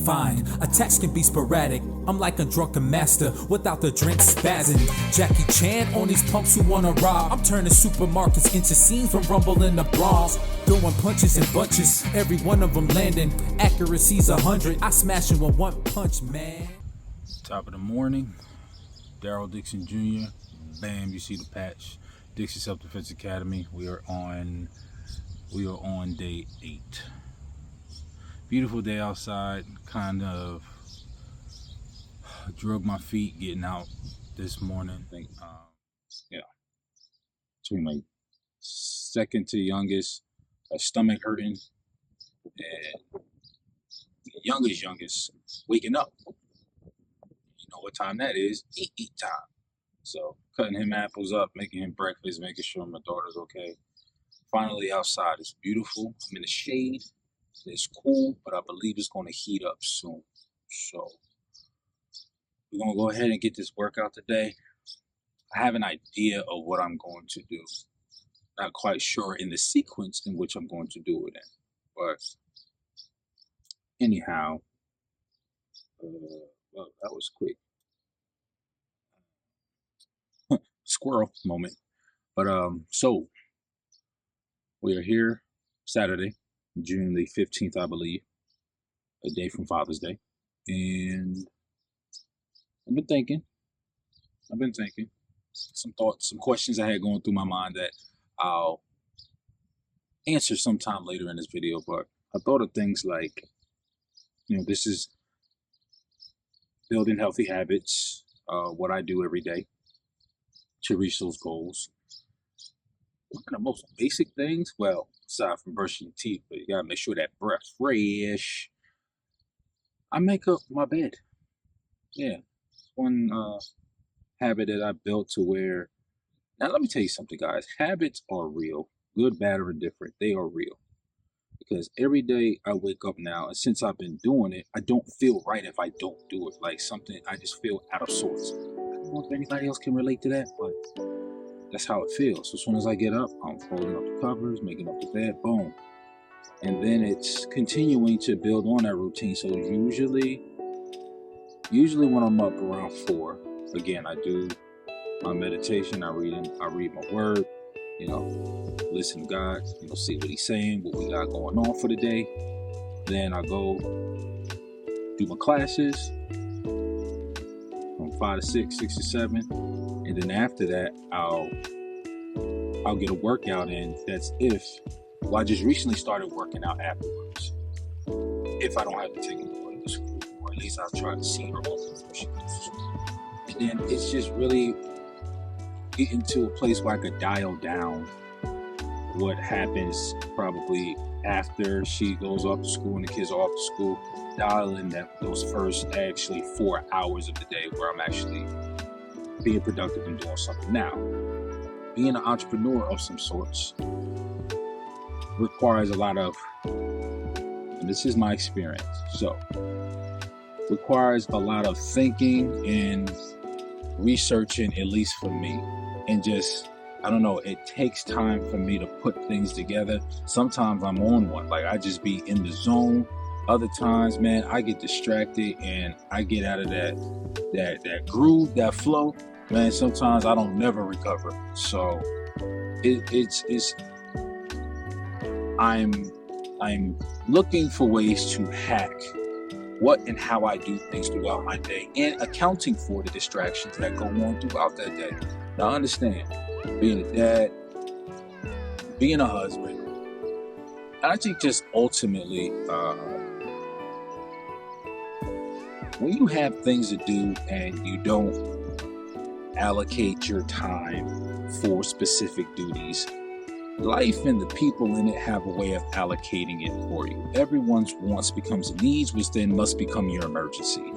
fine. Attacks can be sporadic. I'm like a drunken master without the drink spazzing. Jackie Chan on these punks who wanna rob. I'm turning supermarkets into scenes from Rumble in the Bronx. Throwing punches in bunches, every one of them landing. Accuracy's 100. I smash it with one punch, man. Top of the morning, Daryl Dixon Jr. Bam, you see the patch. Dixon Self Defense Academy. We are on day 8. Beautiful day outside. Kind of drug my feet getting out this morning. I think, between my second to youngest, stomach hurting, and the youngest waking up. You know what time that is? Eat time. So cutting him apples up, making him breakfast, making sure my daughter's okay. Finally outside. It's beautiful. I'm in the shade. It's cool, but I believe it's going to heat up soon. So we're going to go ahead and get this workout today. I have an idea of what I'm going to do. Not quite sure in the sequence in which I'm going to do it in. But anyhow, well, that was quick. Squirrel moment. But so we are here Saturday, June the 15th, I believe, a day from Father's Day. And I've been thinking some thoughts, some questions I had going through my mind that I'll answer sometime later in this video. But I thought of things like, this is building healthy habits, what I do every day to reach those goals. One of the most basic things, well, aside from brushing your teeth, but you gotta make sure that breath's fresh. I make up my bed. Yeah, one habit that I built to where, now let me tell you something, guys. Habits are real, good, bad, or indifferent. They are real. Because every day I wake up now, and since I've been doing it, I don't feel right if I don't do it. Like something, I just feel out of sorts. I don't know if anybody else can relate to that, but that's how it feels. So as soon as I get up, I'm folding up the covers, making up the bed, boom. And then it's continuing to build on that routine. So usually when I'm up around 4, again, I do my meditation, I read my word, listen to God, see what he's saying, what we got going on for the day. Then I go do my classes from 5 to 6, 6 to 7. And then after that, I'll get a workout in. I just recently started working out afterwards. If I don't have to take anybody to school, or at least I'll try to see her before she goes to school. And then it's just really getting to a place where I could dial down what happens probably after she goes off to school and the kids are off to school. Dial in those first actually 4 hours of the day where I'm actually being productive and doing something. Now, being an entrepreneur of some sorts requires a lot of, and this is my experience, requires a lot of thinking and researching, at least for me, and just, I don't know, it takes time for me to put things together. Sometimes I'm on one, like I just be in the zone. Other times, man, I get distracted and I get out of that groove, that flow. Man, sometimes I don't never recover. So I'm looking for ways to hack what and how I do things throughout my day, and accounting for the distractions that go on throughout that day. Now, understand, being a dad, being a husband, I think just ultimately, when you have things to do and you don't allocate your time for specific duties, life and the people in it have a way of allocating it for you. Everyone's wants becomes needs, which then must become your emergency.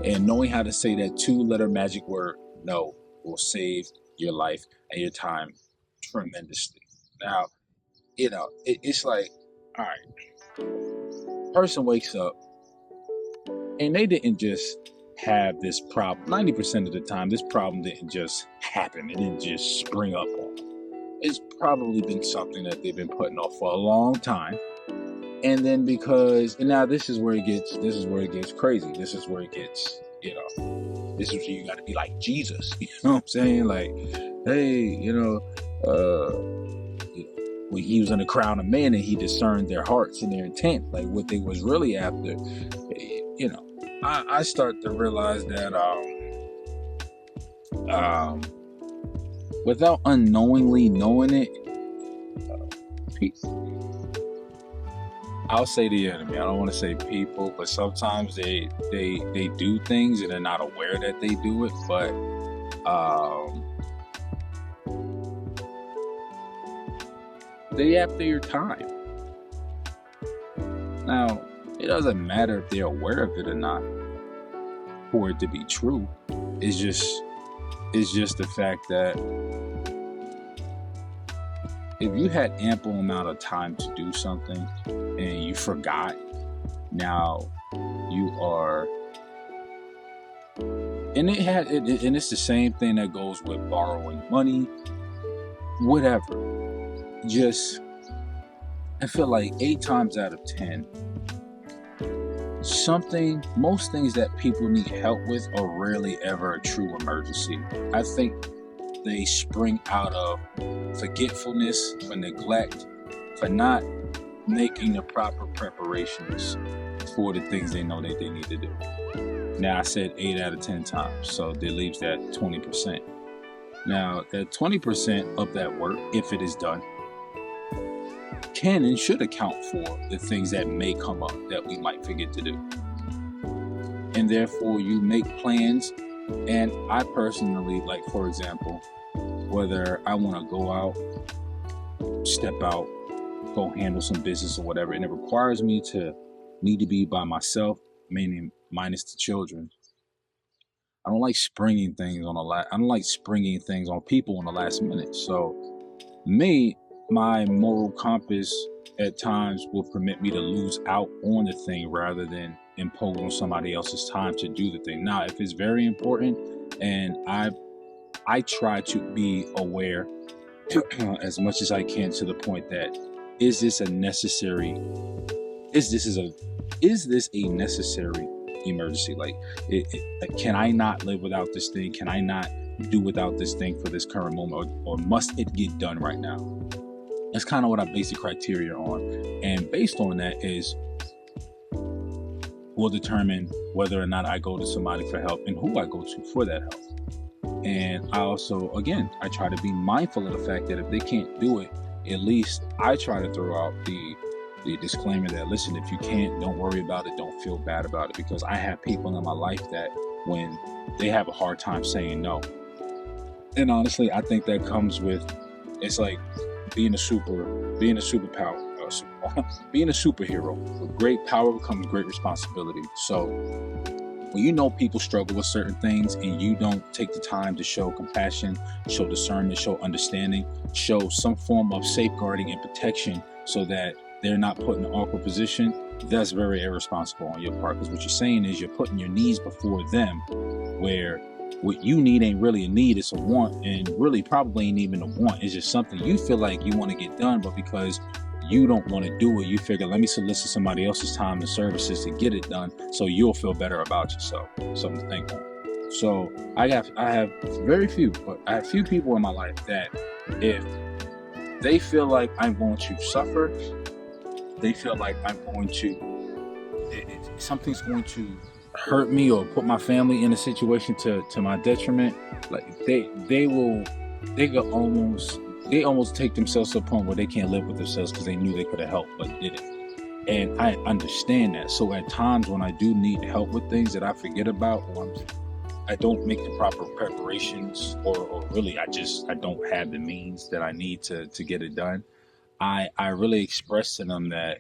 And knowing how to say that 2-letter magic word, no, will save your life and your time tremendously. Now, it's like, all right, person wakes up and they didn't just have this problem. 90% of the time, this problem didn't just happen. It didn't just spring up on them. It's probably been something that they've been putting off for a long time. And then and now this is where it gets crazy. This is where it gets, this is where you got to be like Jesus. You know what I'm saying? Like, hey, when he was in the crown of men and he discerned their hearts and their intent, like what they was really after, I start to realize that without unknowingly knowing it, I'll say the enemy. I don't want to say people, but sometimes they do things and they're not aware that they do it. But they after your time. Now, it doesn't matter if they're aware of it or not for it to be true. It's just the fact that if you had ample amount of time to do something and you forgot, now you are, and it's the same thing that goes with borrowing money, whatever. I feel like 8 times out of 10, most things that people need help with are rarely ever a true emergency. I think they spring out of forgetfulness, for neglect, for not making the proper preparations for the things they know that they need to do. Now, I said 8 out of 10 times, so that leaves that 20%. Now, that 20% of that work, if it is done, can and should account for the things that may come up that we might forget to do. And therefore, you make plans. And I personally, like, for example, whether I want to go out, step out, go handle some business or whatever, and it requires me to need to be by myself, meaning minus the children. I don't like springing things on people on the last minute. So my moral compass at times will permit me to lose out on the thing rather than impose on somebody else's time to do the thing. Now, if it's very important, and I try to be aware as much as I can to the point that is this a necessary emergency? Like, can I not live without this thing? Can I not do without this thing for this current moment, or must it get done right now? That's kind of what I base the criteria on, and based on that will determine whether or not I go to somebody for help and who I go to for that help. And I also, again, I try to be mindful of the fact that if they can't do it, at least I try to throw out the disclaimer that, listen, if you can't, don't worry about it, don't feel bad about it, because I have people in my life that when they have a hard time saying no. And honestly, I think that comes with, it's like being a superhero. With great power comes great responsibility. So when you know people struggle with certain things and you don't take the time to show compassion, show discernment, show understanding, show some form of safeguarding and protection so that they're not put in an awkward position, that's very irresponsible on your part, because what you're saying is you're putting your needs before them, where what you need ain't really a need, it's a want, and really probably ain't even a want. It's just something you feel like you want to get done, but because you don't want to do it, you figure, let me solicit somebody else's time and services to get it done so you'll feel better about yourself. Something to think on. So I have few people in my life that if they feel like I'm going to suffer, they feel like something's going to hurt me or put my family in a situation to my detriment, like they almost take themselves to a point where they can't live with themselves because they knew they could have helped but didn't. And I understand that. So at times when I do need help with things that I forget about, or I don't make the proper preparations, or really I don't have the means that I need to get it done, I really express to them that,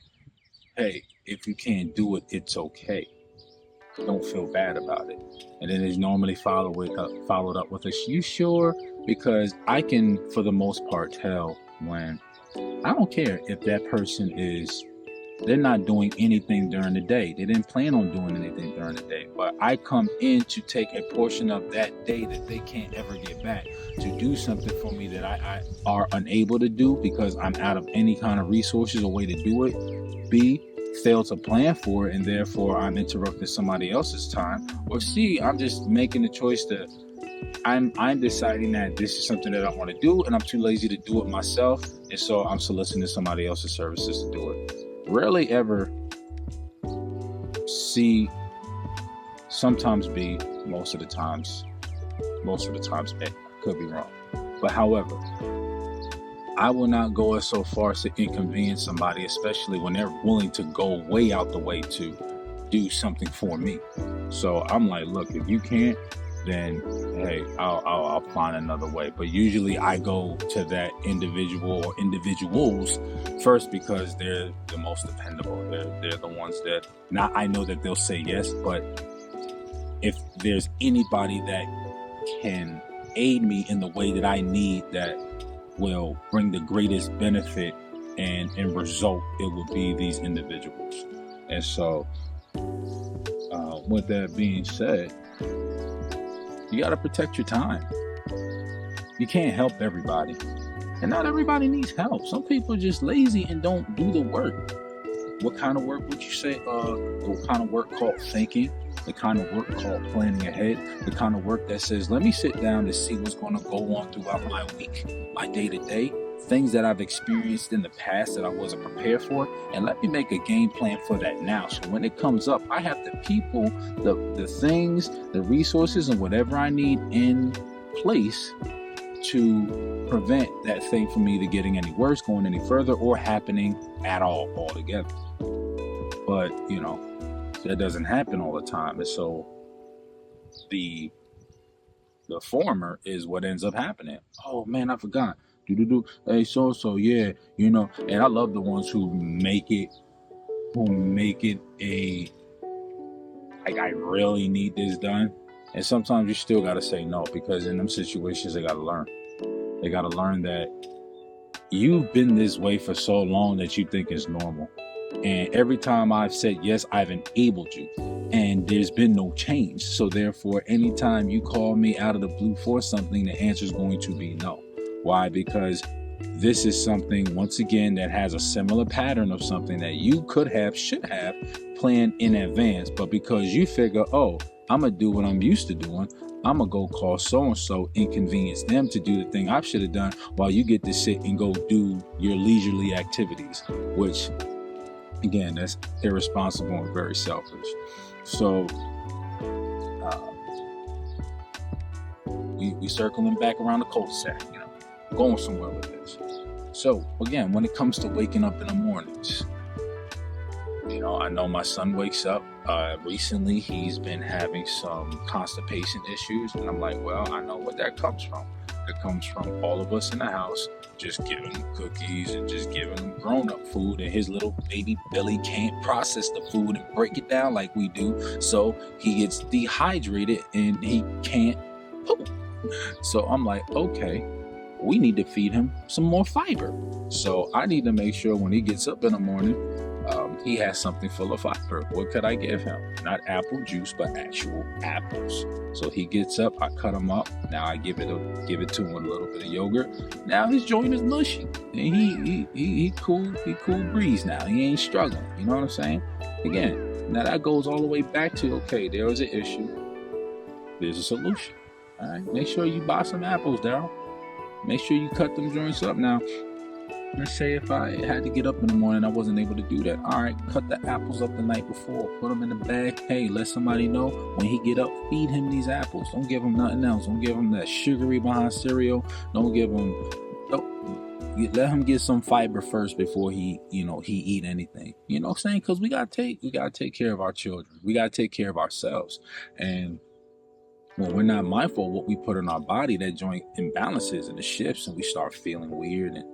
hey, if you can't do it, it's okay. Don't feel bad about it. And then it's normally followed up with a, you sure? Because I can, for the most part, tell when, I don't care if that person they're not doing anything during the day. They didn't plan on doing anything during the day. But I come in to take a portion of that day that they can't ever get back to do something for me that I are unable to do because I'm out of any kind of resources or way to do it. B, fail to plan for it, and therefore I'm interrupting somebody else's time, or C, I'm just making the choice that I'm deciding that this is something that I want to do, and I'm too lazy to do it myself, and so I'm soliciting somebody else's services to do it. Rarely ever C, sometimes B, most of the times A. Could be wrong. But however, I will not go as so far as to inconvenience somebody, especially when they're willing to go way out the way to do something for me. So I'm like, look, if you can't, then hey, I'll find another way. But usually I go to that individual or individuals first because they're the most dependable. They're the ones that, now I know that they'll say yes, but if there's anybody that can aid me in the way that I need, that will bring the greatest benefit and result, it would be these individuals. And so with that being said, you got to protect your time. You can't help everybody, and not everybody needs help. Some people are just lazy and don't do the work. What kind of work would you say? What kind of work called thinking? The kind of work called planning ahead? The kind of work that says, let me sit down to see what's going to go on throughout my week, my day-to-day, things that I've experienced in the past that I wasn't prepared for, and let me make a game plan for that now. So when it comes up, I have the people, the things, the resources, and whatever I need in place to prevent that thing from either getting any worse, going any further, or happening at all altogether. But, that doesn't happen all the time. And so the former is what ends up happening. Oh man, I forgot. Hey, so yeah, and I love the ones who make it a, like, I really need this done. And sometimes you still got to say no, because in them situations, they got to learn. They got to learn that you've been this way for so long that you think it's normal. And every time I've said yes, I've enabled you, and there's been no change. So therefore, anytime you call me out of the blue for something, the answer is going to be no. Why? Because this is something, once again, that has a similar pattern of something that you should have planned in advance. But because you figure, oh, I'm going to do what I'm used to doing, I'm going to go call so-and-so, inconvenience them to do the thing I should have done, while you get to sit and go do your leisurely activities, which, again, that's irresponsible and very selfish. So we circling back around the cul-de-sac, going somewhere with this. So again, when it comes to waking up in the mornings, I know my son wakes up. Recently, he's been having some constipation issues, and I'm like, well, I know what that comes from. It comes from all of us in the house just giving him cookies and just giving him grown-up food, and his little baby belly can't process the food and break it down like we do, so he gets dehydrated and he can't poop. So I'm like, okay, we need to feed him some more fiber. So I need to make sure when he gets up in the morning, he has something full of fiber. What could I give him? Not apple juice, but actual apples. So he gets up, I cut him up. Now I give it to him with a little bit of yogurt. Now his joint is mushy, and he cool breeze now. He ain't struggling. You know what I'm saying? Again, now that goes all the way back to, okay, there was an issue. There's a solution. All right, make sure you buy some apples, Daryl. Make sure you cut them joints up. Now, let's say if I had to get up in the morning, I wasn't able to do that. All right, cut the apples up the night before, put them in the bag. Hey, let somebody know when he get up, feed him these apples. Don't give him nothing else. Don't give him that sugary behind cereal. Don't give him, let him get some fiber first before he eat anything. You know what I'm saying? Because we gotta take care of our children. We gotta take care of ourselves. And when we're not mindful of what we put in our body, that joint imbalances and it shifts, and we start feeling weird, and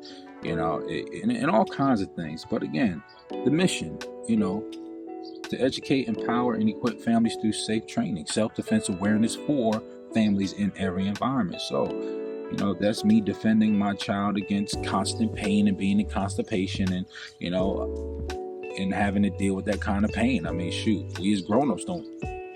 and all kinds of things. But again, the mission, to educate, empower, and equip families through safe training, self-defense awareness for families in every environment. So, that's me defending my child against constant pain and being in constipation, and and having to deal with that kind of pain. I mean, shoot, we as grown-ups don't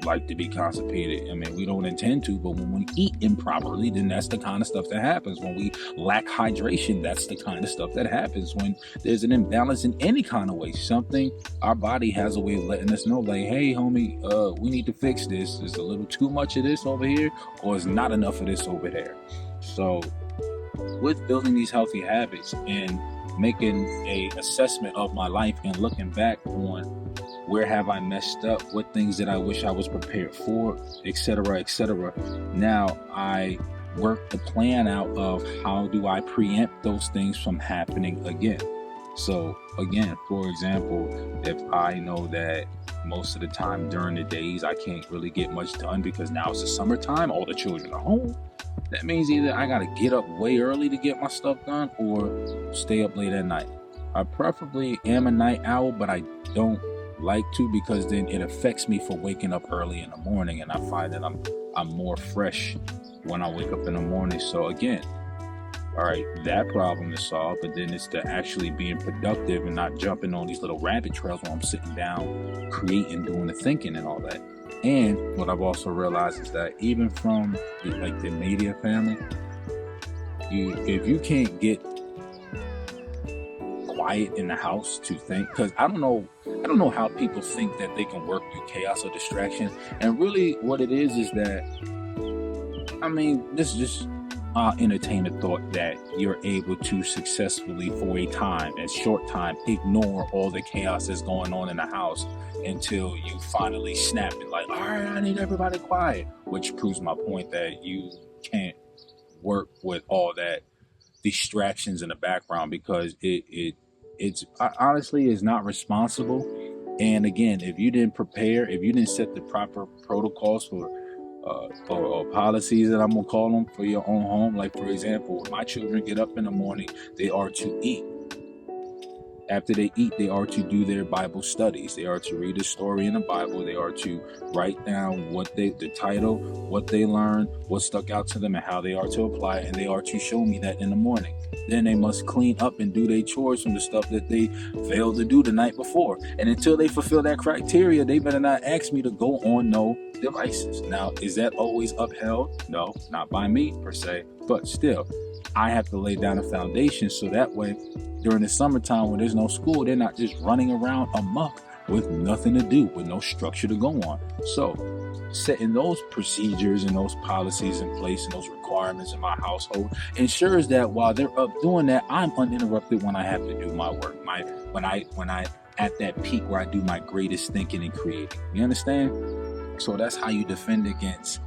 like to be constipated. I mean, we don't intend to, but when we eat improperly, then that's the kind of stuff that happens. When we lack hydration, that's the kind of stuff that happens. When there's an imbalance in any kind of way, something, our body has a way of letting us know, like, hey, homie, we need to fix this. There's a little too much of this over here, or it's not enough of this over there. So with building these healthy habits and making a assessment of my life and looking back on where have I messed up, what things that I wish I was prepared for, etc., etc. Now I work the plan out of how do I preempt those things from happening again. So again, for example, if I know that most of the time during the days I can't really get much done because now it's the summertime, all the children are home, that means either I gotta get up way early to get my stuff done or stay up late at night. I preferably am a night owl, but I don't like to, because then it affects me for waking up early in the morning, and I find that I'm more fresh when I wake up in the morning. So again, all right, that problem is solved, but then it's to actually being productive and not jumping on these little rabbit trails while I'm sitting down, creating, doing the thinking and all that. And what I've also realized is that even from the immediate family, if you can't get quiet in the house to think, because I don't know how people think that they can work through chaos or distraction. And really what it is that, I mean, this is just entertain the thought that you're able to successfully, for a time, a short time, ignore all the chaos that's going on in the house until you finally snap and like, all right, I need everybody quiet, which proves my point that you can't work with all that distractions in the background, because it's honestly is not responsible. And again, if you didn't prepare, if you didn't set the proper protocols for or policies that I'm gonna call them for your own home, like for example, when my children get up in the morning, they are to eat. After they eat, they are to do their Bible studies. They are to read a story in the Bible. They are to write down the title, what they learned, what stuck out to them, and how they are to apply it. And they are to show me that in the morning. Then they must clean up and do their chores from the stuff that they failed to do the night before. And until they fulfill that criteria, they better not ask me to go on no devices. Now, is that always upheld? No, not by me per se, but still, I have to lay down a foundation so that way during the summertime when there's no school, they're not just running around amok with nothing to do, with no structure to go on. So setting those procedures and those policies in place and those requirements in my household ensures that while they're up doing that, I'm uninterrupted when I have to do my work, when I at that peak where I do my greatest thinking and creating. You understand? So that's how you defend against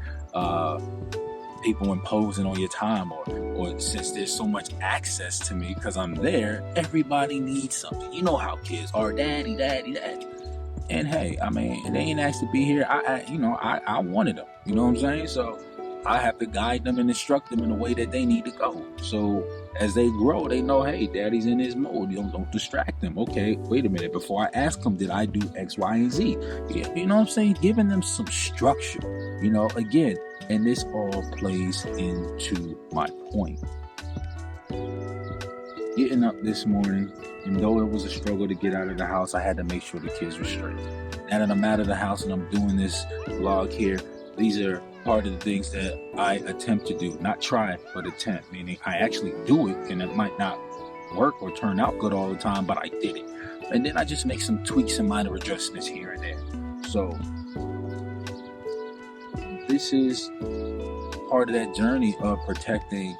people imposing on your time, or since there's so much access to me because I'm there, everybody needs something. You know how kids are, daddy. And hey, I mean, they ain't asked to be here. I wanted them. You know what I'm saying? So I have to guide them and instruct them in the way that they need to go. So as they grow, they know, hey, daddy's in his mode. Don't distract them. Okay, wait a minute. Before I ask them, did I do X, Y, and Z? Yeah, you know what I'm saying? Giving them some structure, again, and this all plays into my point. Getting up this morning, and though it was a struggle to get out of the house, I had to make sure the kids were straight. Now that I'm out of the house and I'm doing this vlog here, these are part of the things that I attempt to do. Not try, but attempt, meaning I actually do it, and it might not work or turn out good all the time, but I did it. And then I just make some tweaks and minor adjustments here and there. So this is part of that journey of protecting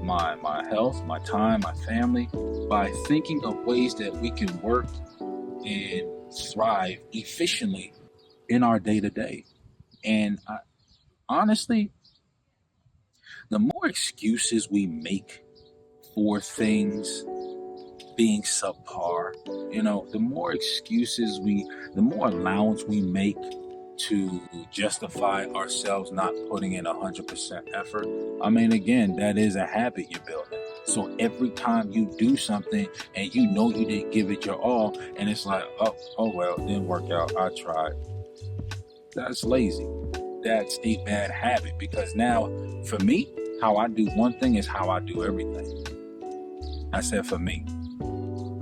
my health, my time, my family, by thinking of ways that we can work and thrive efficiently in our day-to-day. And honestly, the more excuses we make for things being subpar, the more excuses the more allowance we make to justify ourselves not putting in 100% effort. I mean, again, that is a habit you're building. So every time you do something and you know you didn't give it your all, and it's like, oh well, it didn't work out, I tried. That's lazy. That's a bad habit, because now, for me, how I do one thing is how I do everything. I said for me.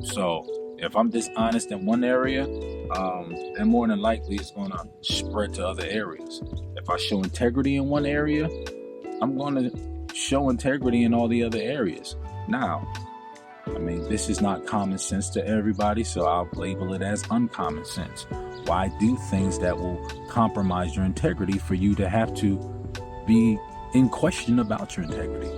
So if I'm dishonest in one area, then more than likely it's going to spread to other areas. If I show integrity in one area, I'm going to show integrity in all the other areas. Now, I mean, this is not common sense to everybody, so I'll label it as uncommon sense. Why do things that will compromise your integrity for you to have to be in question about your integrity?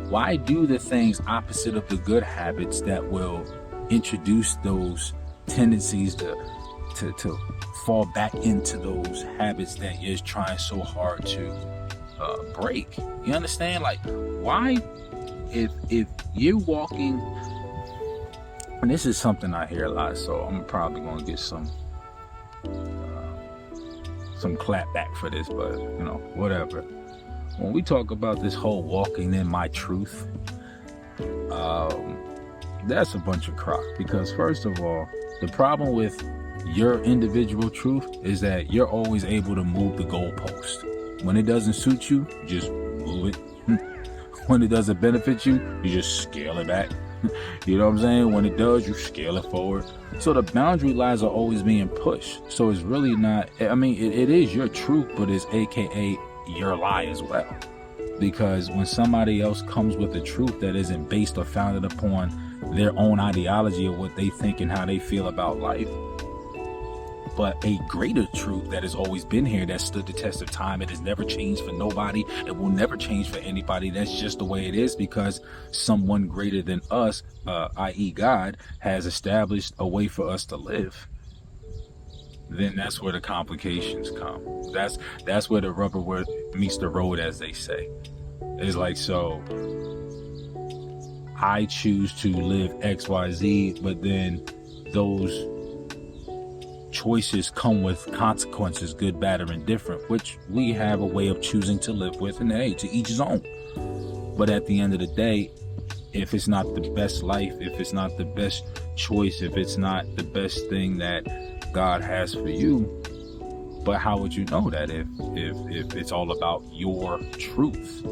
Why do the things opposite of the good habits that will introduce those tendencies to fall back into those habits that you're trying so hard to break? You understand? Like, why, if you're walking, and this is something I hear a lot, so I'm probably gonna get some clap back for this, but whatever. When we talk about this whole walking in my truth, that's a bunch of crock. Because first of all, the problem with your individual truth is that you're always able to move the goalpost. When it doesn't suit you, just move it. When it doesn't benefit you, you just scale it back. You know what I'm saying? When it does, you scale it forward. So the boundary lines are always being pushed. So it's really not, I mean, it is your truth, but it's AKA your lie as well. Because when somebody else comes with a truth that isn't based or founded upon their own ideology of what they think and how they feel about life, but a greater truth that has always been here, that stood the test of time, it has never changed for nobody, it will never change for anybody, that's just the way it is, because someone greater than us, i.e. God, has established a way for us to live. Then that's where the complications come. That's where the rubber meets the road, as they say. It's like, so I choose to live XYZ, but then those choices come with consequences, good, bad, or indifferent, which we have a way of choosing to live with, and hey, to each his own. But at the end of the day, if it's not the best life, if it's not the best choice, if it's not the best thing that God has for you, but how would you know that if it's all about your truth?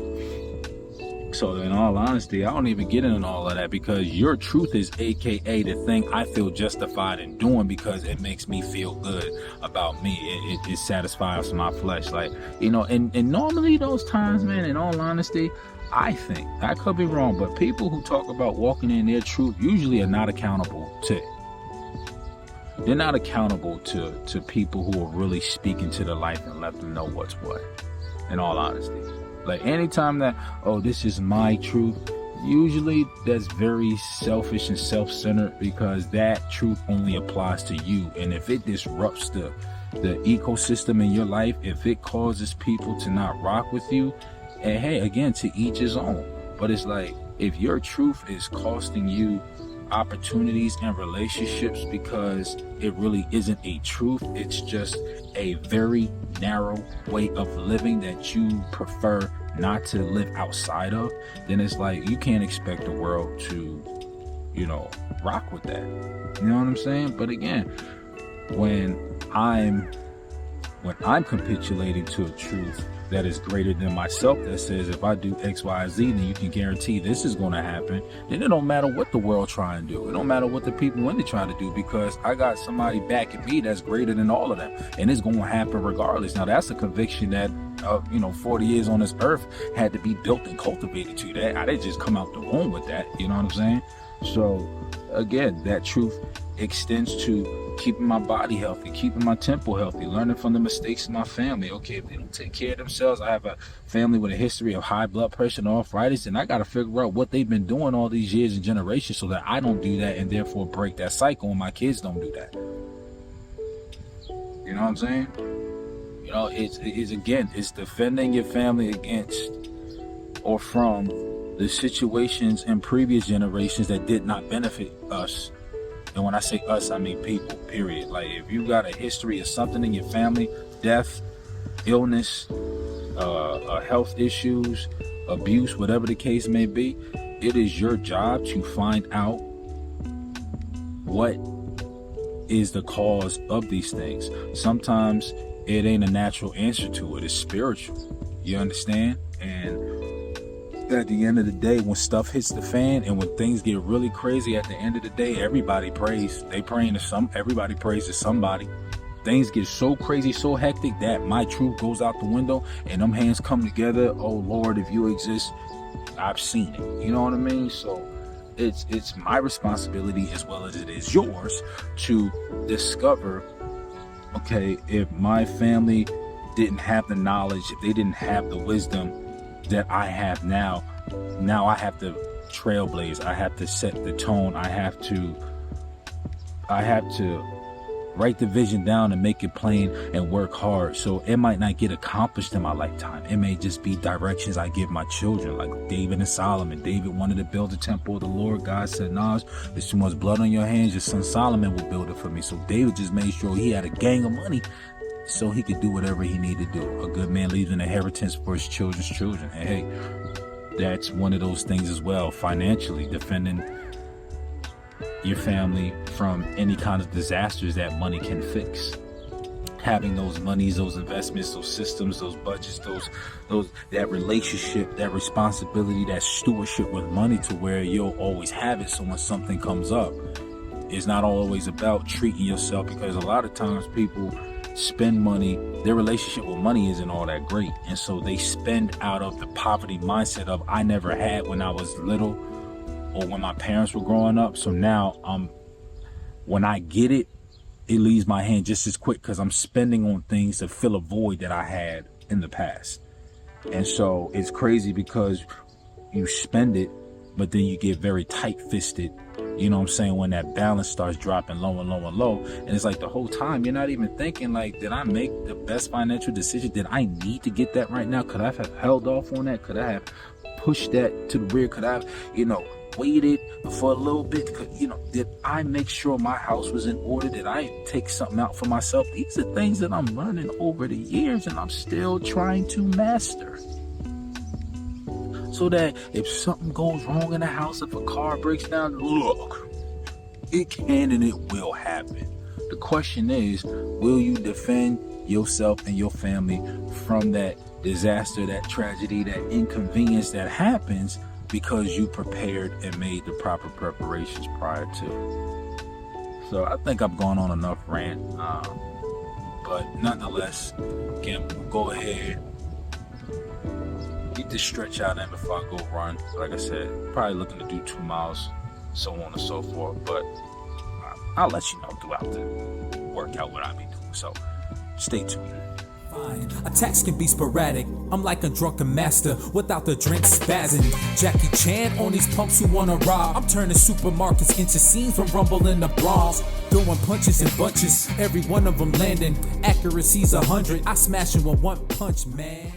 So in all honesty, I don't even get into all of that, because your truth is AKA the thing I feel justified in doing because it makes me feel good about me. It satisfies my flesh. Like, and normally those times, man, in all honesty, I think, I could be wrong, but people who talk about walking in their truth usually are not accountable to it. They're not accountable to people who are really speaking to their life and let them know what's what, in all honesty. Like, anytime that, oh, this is my truth, usually that's very selfish and self-centered, because that truth only applies to you. And if it disrupts the ecosystem in your life, if it causes people to not rock with you, and hey, again, to each his own. But it's like, if your truth is costing you opportunities and relationships because it really isn't a truth, it's just a very narrow way of living that you prefer not to live outside of, then it's like, you can't expect the world to, rock with that. You know what I'm saying? But again, when I'm capitulating to a truth that is greater than myself, that says if I do X, Y, Z, then you can guarantee this is going to happen, then it don't matter what the world try and do. It don't matter what the people when they try to do, because I got somebody backing me that's greater than all of them, and it's going to happen regardless. Now, that's a conviction that 40 years on this earth had to be built and cultivated to that. I didn't just come out the womb with that. You know what I'm saying? So again, that truth extends to keeping my body healthy, keeping my temple healthy, learning from the mistakes of my family. Okay, if they don't take care of themselves, I have a family with a history of high blood pressure and arthritis, and I got to figure out what they've been doing all these years and generations so that I don't do that, and therefore break that cycle and my kids don't do that. You know what I'm saying? It's defending your family against or from the situations in previous generations that did not benefit us. And when I say us, I mean people, period. Like, if you got a history of something in your family, death, illness, health issues, abuse, whatever the case may be, it is your job to find out what is the cause of these things. Sometimes it ain't a natural answer to it. It's spiritual. You understand? And at the end of the day, when stuff hits the fan and when things get really crazy, at the end of the day, everybody prays. Everybody prays to somebody. Things get so crazy, so hectic that my truth goes out the window and them hands come together. Oh Lord, if you exist, I've seen it. You know what I mean? So it's my responsibility as well as it is yours to discover, okay, if my family didn't have the knowledge, if they didn't have the wisdom that I have now I have to trailblaze. I have to set the tone. I have to write the vision down and make it plain and work hard. So it might not get accomplished in my lifetime. It may just be directions I give my children, like David and Solomon. David wanted to build the temple of the Lord. God said, "Nah, there's too much blood on your hands. Your son Solomon will build it for me." So David just made sure he had a gang of money so he could do whatever he needed to do. A good man leaves an inheritance for his children's children. And hey, that's one of those things as well. Financially, defending your family from any kind of disasters that money can fix. Having those monies, those investments, those systems, those budgets, that relationship, that responsibility, that stewardship with money to where you'll always have it. So when something comes up, it's not always about treating yourself, because a lot of times people spend money, their relationship with money isn't all that great. And so they spend out of the poverty mindset of, I never had when I was little or when my parents were growing up. So now when I get it, it leaves my hand just as quick because I'm spending on things to fill a void that I had in the past. And so it's crazy because you spend it, but then you get very tight-fisted, you know what I'm saying, when that balance starts dropping low and low and low. And it's like the whole time you're not even thinking, like, did I make the best financial decision? Did I need to get that right now? Could I have held off on that? Could I have pushed that to the rear? Could I have, waited for a little bit? Did I make sure my house was in order? Did I take something out for myself? These are things that I'm learning over the years and I'm still trying to master. So that if something goes wrong in the house, if a car breaks down, look, it can and it will happen. The question is, will you defend yourself and your family from that disaster, that tragedy, that inconvenience that happens because you prepared and made the proper preparations prior to? So I think I've gone on enough rant, but nonetheless, again, we'll go ahead, get this stretch out in before I go run. Like I said, probably looking to do 2 miles, so on and so forth, but I'll let you know throughout the workout what I be doing, so stay tuned. Attacks can be sporadic. I'm like a drunken master without the drink spazzing. Jackie Chan on these punks who wanna rob. I'm turning supermarkets into scenes from Rumble in the Bronx. Throwing punches in bunches, every one of them landing. Accuracy's 100. I smash him with one punch, man.